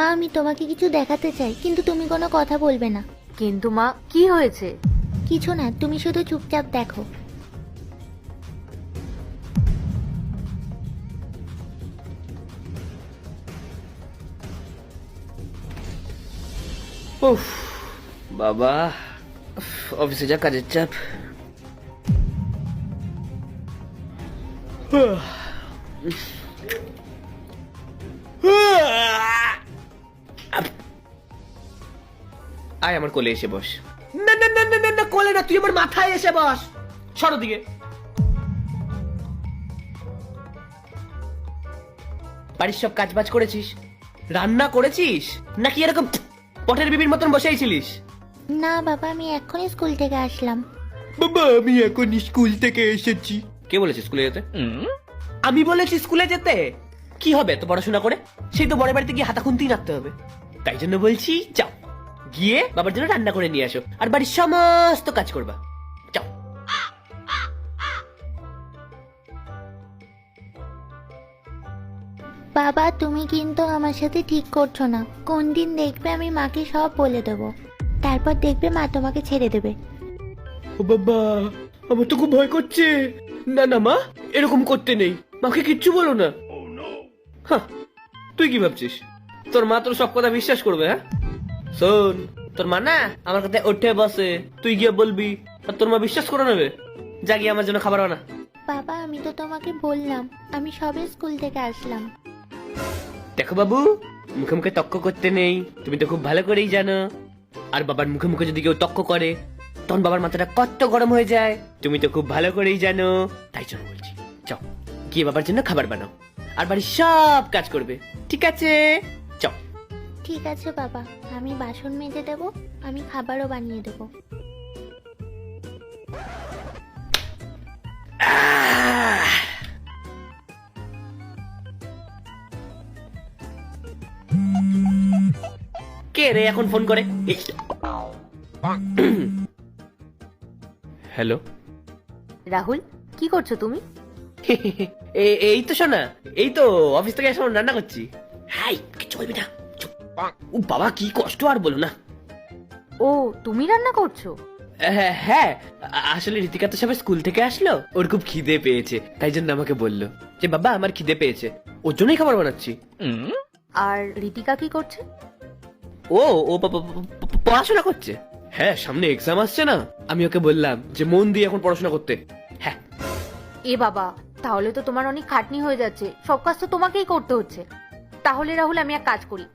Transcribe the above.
মা আমি তোমাকে কিছু দেখাতে চাই, কিন্তু তুমি কোনো কথা বলবে না। কিন্তু মা, কি হয়েছে? কিছু না, তুমি শুধু চুপচাপ দেখো। উফ বাবা, অফিসে যা কাজের চাপ। আয় আমার কোলে এসে বস। না না না না না না, কোলে না, তুই আমার মাথায় এসে বস। সরো দিকে। বাড়ির সব কাজ বাজ করেছিস? রান্না করেছিস নাকি এরকম পটের বিবির মতন বসেই ছিলিস? না বাবা, আমি এক্ষুনি স্কুল থেকে আসলাম। বাবা আমি এখন স্কুল থেকে এসেছি। কে বলেছে স্কুলে যেতে? আমি বলেছি স্কুলে যেতে। কি হবে তো পড়াশোনা করে? সেই তো বড় বাড়িতে গিয়ে হাতা খুন্তি রাখতে হবে। তাই জন্য বলছি যাও, গিয়ে বাবার জন্য রান্না করে নিয়ে আসো আর বাড়ির সমস্ত কাজ করবা। যাও। বাবা তুমি কিন্তু আমার সাথে ঠিক করছো না। কোন দিন দেখবে আমি মাকে সব বলে দেবো, তারপর দেখবে মা তোমাকে ছেড়ে দেবে। ও বাবা, আমার তো খুব ভয় করছে। না না মা, এরকম করতে নেই, মাকে কিচ্ছু বলো না। হ্যাঁ, তুই কি ভাবছিস তোর মা তোর সব কথা বিশ্বাস করবে? হ্যাঁ শোন, তোর মা না আমার কথায় ওঠে বসে, তুই গিয়ে বলবি আর তোর মা বিশ্বাস করে নেবে। যা গিয়ে আমার জন্য খাবার বানা। বাবা আমি তো তোমাকে বললাম আমি সবে স্কুল থেকে আসলাম। দেখো বাবু, মুখে মুখে তক্ক করতে নেই, তুমি তো খুব ভালো করেই জানো। আর বাবার মুখে মুখে যদি কেউ তক্ক করে তখন বাবার মাথাটা কত গরম হয়ে যায়, তুমি তো খুব ভালো করেই জানো। তাই জন্য বলছি, যাও গিয়ে বাবার জন্য খাবার বানাও আর বাড়ির সব কাজ করবে, ঠিক আছে? যাও। ঠিক আছে বাবা, আমি বাসন মেজে দেবো, আমি খাবারও বানিয়ে দেবো। কে রে এখন ফোন করে? হ্যালো। রাহুল, কি করছো তুমি? এই তো শোনা, এই তো অফিস থেকে এসে রান্না করছি। হাই, চলবি না, চুপ। ও বাবা কি কষ্ট আর বলো না। ও, তুমি রান্না করছো? হ্যাঁ, আসলে ঋতিকা তো সবাই স্কুল থেকে আসলো, ওর খুব খিদে পেয়েছে, তাই জন্য আমাকে বললো যে বাবা আমার খিদে পেয়েছে, ওর জন্যই খাবার বানাচ্ছি। আর ঋতিকা কি করছে? ও ও পড়াশোনা করছে। হ্যাঁ, সামনে এক্সাম আসছে না, আমি ওকে বললাম যে মন দিয়ে এখন পড়াশোনা করতে। হ্যাঁ। এ বাবা, তাহলে তো তোমার অনেক খাটনি হয়ে যাচ্ছে, সব কাজ তো তোমাকেই করতে হচ্ছে। তাহলে রাহুল, আমি এক কাজ করি,